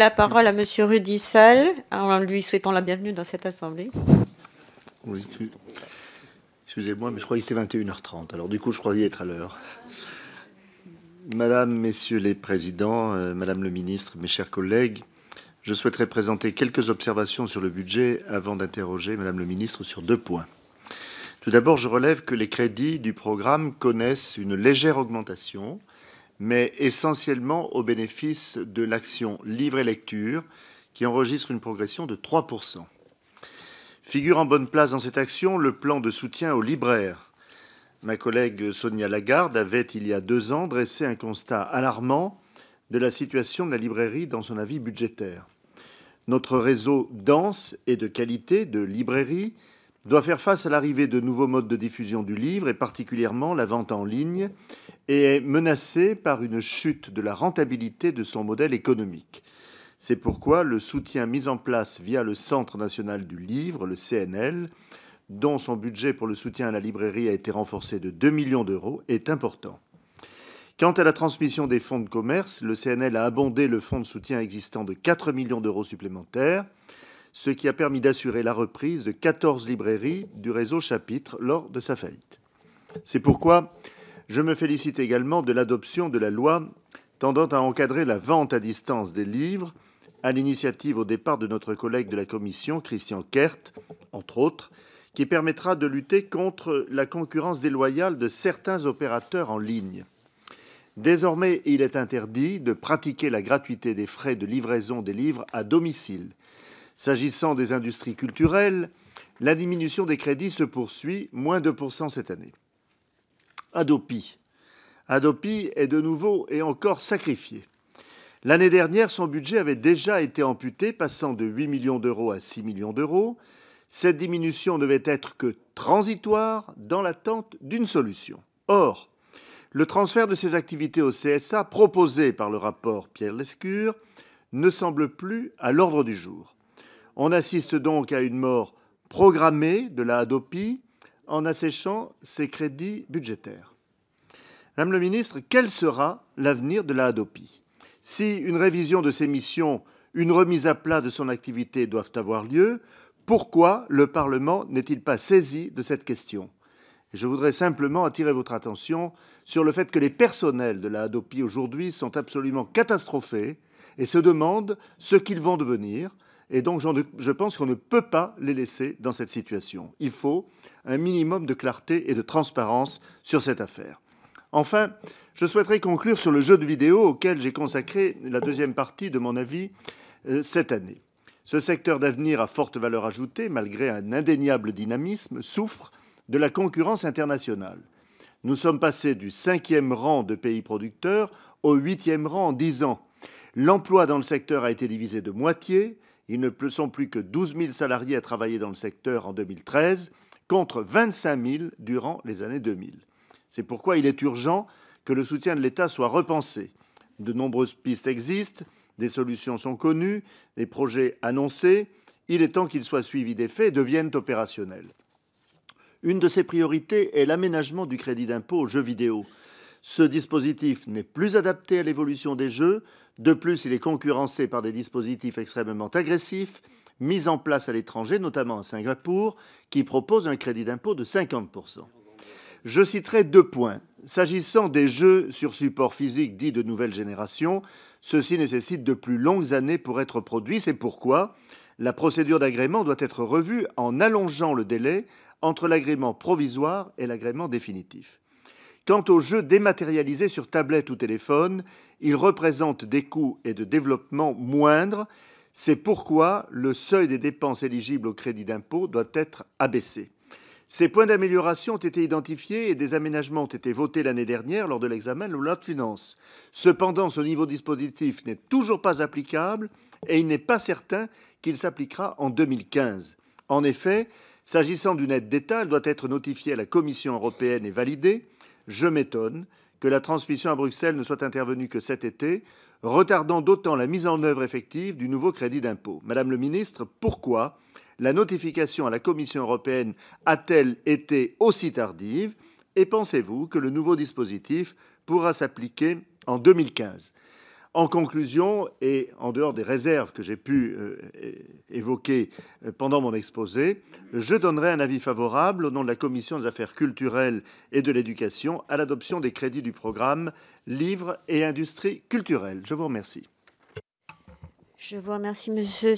La parole à Monsieur Rudy Sall, en lui souhaitant la bienvenue dans cette assemblée. Oui, excusez-moi, mais je croyais que c'était 21h30. Alors du coup, je croyais être à l'heure. Madame, Messieurs les Présidents, Madame le Ministre, mes chers collègues, je souhaiterais présenter quelques observations sur le budget avant d'interroger Madame le Ministre sur deux points. Tout d'abord, je relève que les crédits du programme connaissent une légère augmentation, mais essentiellement au bénéfice de l'action livre et lecture, qui enregistre une progression de 3%. Figure en bonne place dans cette action le plan de soutien aux libraires. Ma collègue Sonia Lagarde avait, il y a 2 ans, dressé un constat alarmant de la situation de la librairie dans son avis budgétaire. Notre réseau dense et de qualité de librairies doit faire face à l'arrivée de nouveaux modes de diffusion du livre, et particulièrement la vente en ligne, et est menacé par une chute de la rentabilité de son modèle économique. C'est pourquoi le soutien mis en place via le Centre national du livre, le CNL, dont son budget pour le soutien à la librairie a été renforcé de 2 millions d'euros, est important. Quant à la transmission des fonds de commerce, le CNL a abondé le fonds de soutien existant de 4 millions d'euros supplémentaires, ce qui a permis d'assurer la reprise de 14 librairies du réseau Chapitre lors de sa faillite. C'est pourquoi je me félicite également de l'adoption de la loi tendant à encadrer la vente à distance des livres, à l'initiative au départ de notre collègue de la Commission, Christian Kert, entre autres, qui permettra de lutter contre la concurrence déloyale de certains opérateurs en ligne. Désormais, il est interdit de pratiquer la gratuité des frais de livraison des livres à domicile. S'agissant des industries culturelles, la diminution des crédits se poursuit, moins 2% cette année. Hadopi. Hadopi est de nouveau et encore sacrifié. L'année dernière, son budget avait déjà été amputé, passant de 8 millions d'euros à 6 millions d'euros. Cette diminution ne devait être que transitoire dans l'attente d'une solution. Or, le transfert de ces activités au CSA proposé par le rapport Pierre Lescure ne semble plus à l'ordre du jour. On assiste donc à une mort programmée de la Hadopi en asséchant ses crédits budgétaires. Madame le ministre, quel sera l'avenir de la Hadopi ? Si une révision de ses missions, une remise à plat de son activité doivent avoir lieu, pourquoi le Parlement n'est-il pas saisi de cette question ? Je voudrais simplement attirer votre attention sur le fait que les personnels de la Hadopi aujourd'hui sont absolument catastrophés et se demandent ce qu'ils vont devenir. Et donc je pense qu'on ne peut pas les laisser dans cette situation. Il faut un minimum de clarté et de transparence sur cette affaire. Enfin, je souhaiterais conclure sur le jeu de vidéo auquel j'ai consacré la deuxième partie de mon avis cette année. Ce secteur d'avenir à forte valeur ajoutée, malgré un indéniable dynamisme, souffre de la concurrence internationale. Nous sommes passés du 5e rang de pays producteurs au 8e rang en 10 ans. L'emploi dans le secteur a été divisé de moitié. Il ne sont plus que 12 000 salariés à travailler dans le secteur en 2013, contre 25 000 durant les années 2000. C'est pourquoi il est urgent que le soutien de l'État soit repensé. De nombreuses pistes existent, des solutions sont connues, des projets annoncés. Il est temps qu'ils soient suivis d'effets et deviennent opérationnels. Une de ces priorités est l'aménagement du crédit d'impôt aux jeux vidéo. Ce dispositif n'est plus adapté à l'évolution des jeux. De plus, il est concurrencé par des dispositifs extrêmement agressifs, mis en place à l'étranger, notamment à Singapour, qui proposent un crédit d'impôt de 50%. Je citerai 2 points. S'agissant des jeux sur support physique dits de nouvelle génération, ceux-ci nécessitent de plus longues années pour être produits. C'est pourquoi la procédure d'agrément doit être revue en allongeant le délai entre l'agrément provisoire et l'agrément définitif. Quant aux jeux dématérialisés sur tablette ou téléphone, ils représentent des coûts et de développement moindres. C'est pourquoi le seuil des dépenses éligibles au crédit d'impôt doit être abaissé. Ces points d'amélioration ont été identifiés et des aménagements ont été votés l'année dernière lors de l'examen de la loi de finances. Cependant, ce nouveau dispositif n'est toujours pas applicable et il n'est pas certain qu'il s'appliquera en 2015. En effet, s'agissant d'une aide d'État, elle doit être notifiée à la Commission européenne et validée. Je m'étonne que la transmission à Bruxelles ne soit intervenue que cet été, retardant d'autant la mise en œuvre effective du nouveau crédit d'impôt. Madame le ministre, pourquoi la notification à la Commission européenne a-t-elle été aussi tardive et pensez-vous que le nouveau dispositif pourra s'appliquer en 2015 ? En conclusion, et en dehors des réserves que j'ai pu évoquer pendant mon exposé, je donnerai un avis favorable au nom de la Commission des affaires culturelles et de l'éducation à l'adoption des crédits du programme Livres et industries culturelles. Je vous remercie. Je vous remercie, Monsieur